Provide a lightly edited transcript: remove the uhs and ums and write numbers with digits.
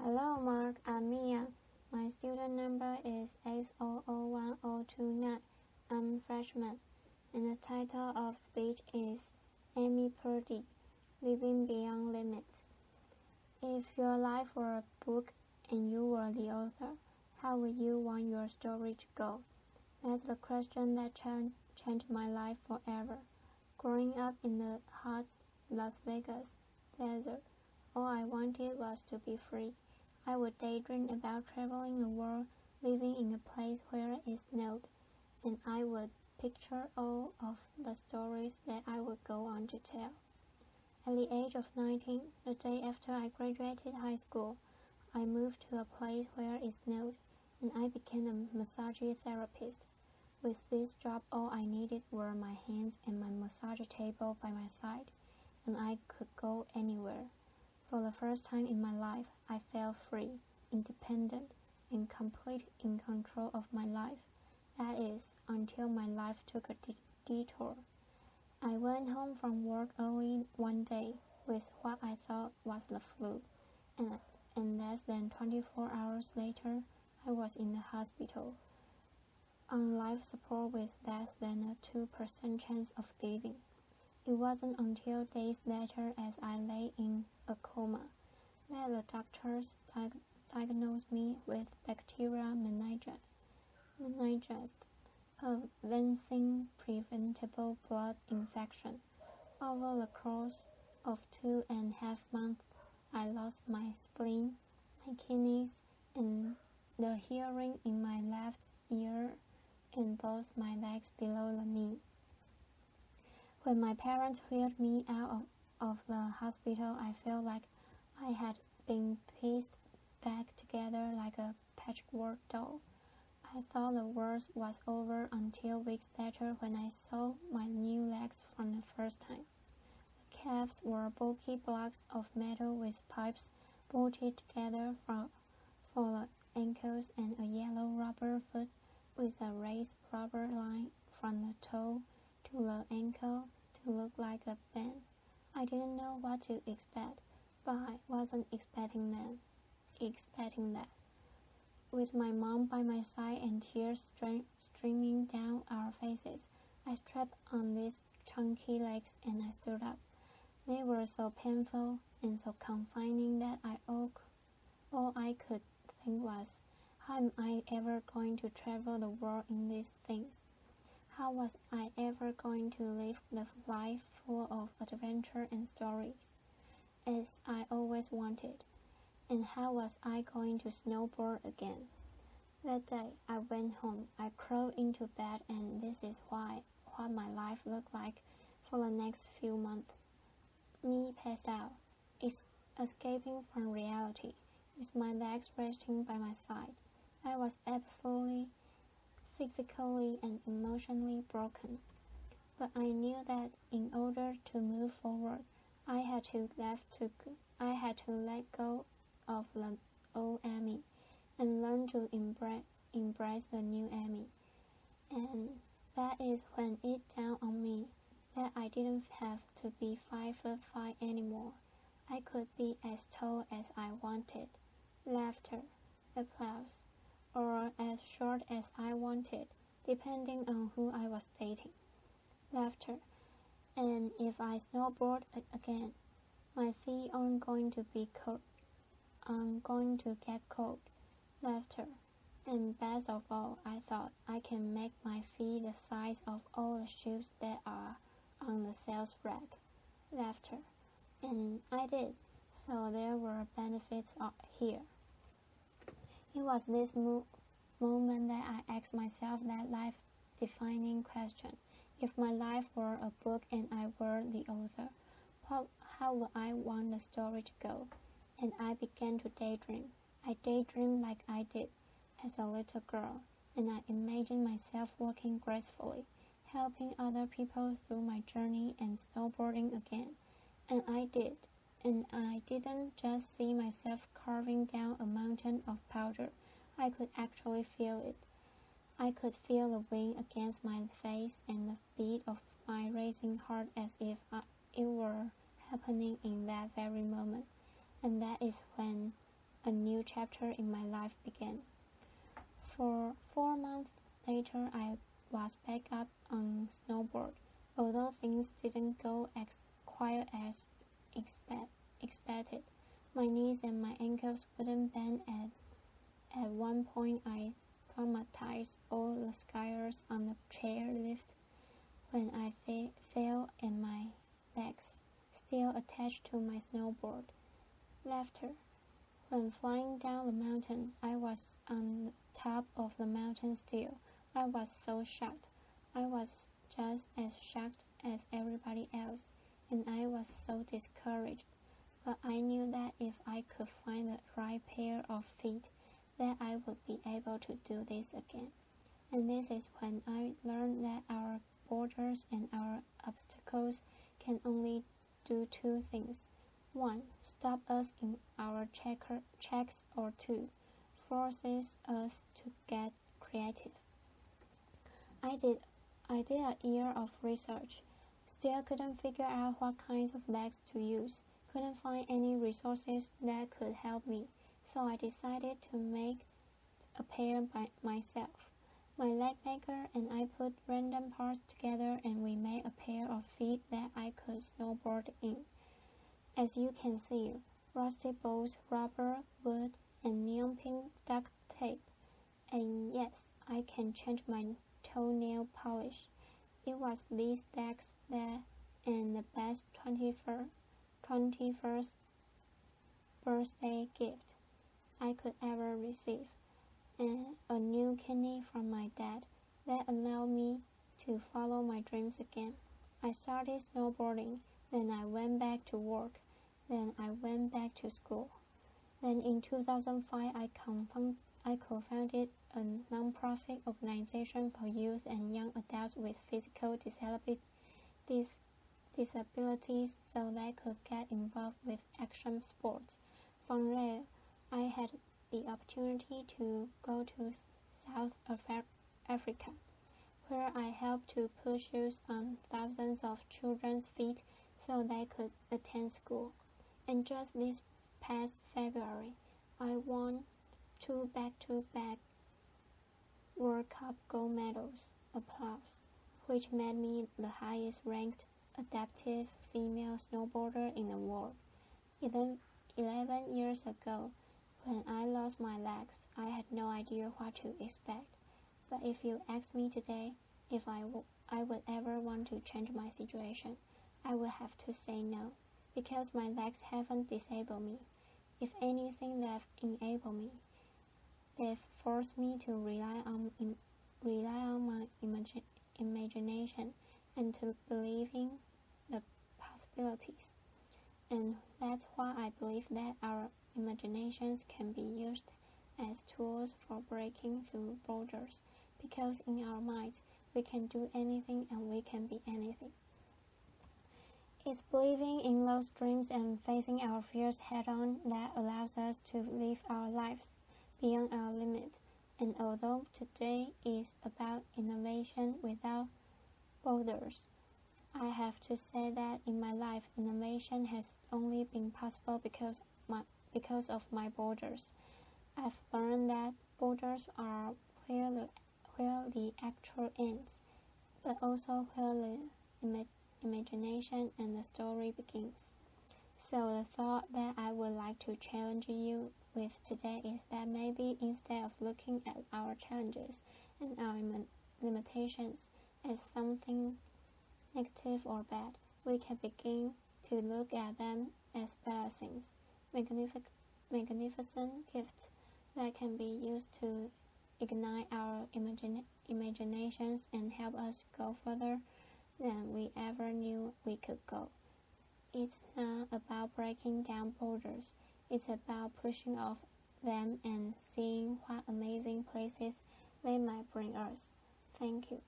Hello Mark, I'm Mia. My student number is 8001029. I'm freshman, and the title of speech is Amy Purdy, Living Beyond Limits. If your life were a book and you were the author, how would you want your story to go? That's the question that changed my life forever. Growing up in the hot Las Vegas desert, all I wanted was to be free. I would daydream about traveling the world, living in a place where it snowed, and I would picture all of the stories that I would go on to tell. At the age of 19, the day after I graduated high school, I moved to a place where it snowed, and I became a massage therapist. With this job, all I needed were my hands and my massage table by my side, and I could go anywhere. For the first time in my life, I felt free, independent, and completely in control of my life. That is, until my life took a detour. I went home from work early one day with what I thought was the flu, and less than 24 hours later, I was in the hospital, on life support with less than a 2% chance of living. It wasn't until days later, as I lay in a coma, that the doctors diagnosed me with bacterial meningitis, a vaccine preventable blood infection. Over the course of 2.5 months, I lost my spleen, my kidneys, and the hearing in my left ear and both my legs below the knee. When my parents wheeled me out of the hospital, I felt like I had been pieced back together like a patchwork doll. I thought the worst was over until weeks later when I saw my new legs for the first time. The calves were bulky blocks of metal with pipes bolted together for the ankles and a yellow rubber foot with a raised rubber line from the toe to the ankle to look like a band. I didn't know what to expect, but I wasn't expecting that. With my mom by my side and tears streaming down our faces, I strapped on these chunky legs and I stood up. They were so painful and so confining that all I could think was, how am I ever going to travel the world in these things? How was I ever going to live the life full of adventure and stories, as I always wanted? And how was I going to snowboard again? That day, I went home. I crawled into bed, and this is what my life looked like for the next few months. Me passed out, escaping from reality, with my legs resting by my side. I was absolutely, physically and emotionally broken. But I knew that in order to move forward, I had to let go of the old Amy and learn to embrace the new Amy. And that is when it dawned on me that I didn't have to be 5'5" anymore. I could be as tall as I wanted. Laughter, applause, or as short as I wanted, depending on who I was dating. Laughter, and if I snowboard again, my feet aren't going to be cold. I'm going to get cold. Laughter, and best of all, I thought I can make my feet the size of all the shoes that are on the sales rack. Laughter, and I did, so there were benefits here. It was this moment that I asked myself that life-defining question. If my life were a book and I were the author, how would I want the story to go? And I began to daydream. I daydreamed like I did as a little girl, and I imagined myself walking gracefully, helping other people through my journey and snowboarding again. And I did. And I didn't just see myself carving down a mountain of powder. I could actually feel it. I could feel the wind against my face and the beat of my racing heart as if it were happening in that very moment. And that is when a new chapter in my life began. For 4 months later, I was back up on snowboard, although things didn't go quite as expected. My knees and my ankles wouldn't bend. At one point, I traumatized all the skiers on the chairlift when I fell and my legs, still attached to my snowboard. Laughter. When flying down the mountain, I was on the top of the mountain still. I was so shocked. I was just as shocked as everybody else, and I was so discouraged. But I knew that if I could find the right pair of feet, that I would be able to do this again. And this is when I learned that our borders and our obstacles can only do two things. One, stop us in our tracks, or two, forces us to get creative. I did a year of research. Still couldn't figure out what kinds of legs to use. Couldn't find any resources that could help me. So I decided to make a pair by myself. My leg maker and I put random parts together and we made a pair of feet that I could snowboard in. As you can see, rusty bolts, rubber, wood, and neon pink duct tape. And yes, I can change my toenail polish. It was these decks that and the best 21st birthday gift I could ever receive, and a new kidney from my dad that allowed me to follow my dreams again. I started snowboarding, then I went back to work, then I went back to school. Then in 2005, I co-founded a non-profit organization for youth and young adults with physical disabilities so they could get involved with action sports. From there, I had the opportunity to go to South Africa, where I helped to put shoes on thousands of children's feet so they could attend school. And just this past February, I won 2 back-to-back World Cup gold medals, which made me the highest-ranked adaptive female snowboarder in the world. 11 years ago, when I lost my legs, I had no idea what to expect. But if you ask me today if I would ever want to change my situation, I would have to say no, because my legs haven't disabled me. If anything, they've enabled me. They've forced me to rely on my imagination and to believe in the possibilities. And that's why I believe that our imaginations can be used as tools for breaking through borders, because in our minds we can do anything and we can be anything. It's believing in those dreams and facing our fears head-on that allows us to live our lives beyond our limit. And although today is about innovation without borders, I have to say that in my life, innovation has only been possible because of my borders. I've learned that borders are where the actual ends, but also where the imagination and the story begins. So the thought that I would like to challenge you with today is that maybe instead of looking at our challenges and our limitations as something negative or bad, we can begin to look at them as blessings, magnificent gifts that can be used to ignite our imaginations and help us go further than we ever knew we could go. It's not about breaking down borders, it's about pushing off them and seeing what amazing places they might bring us. Thank you.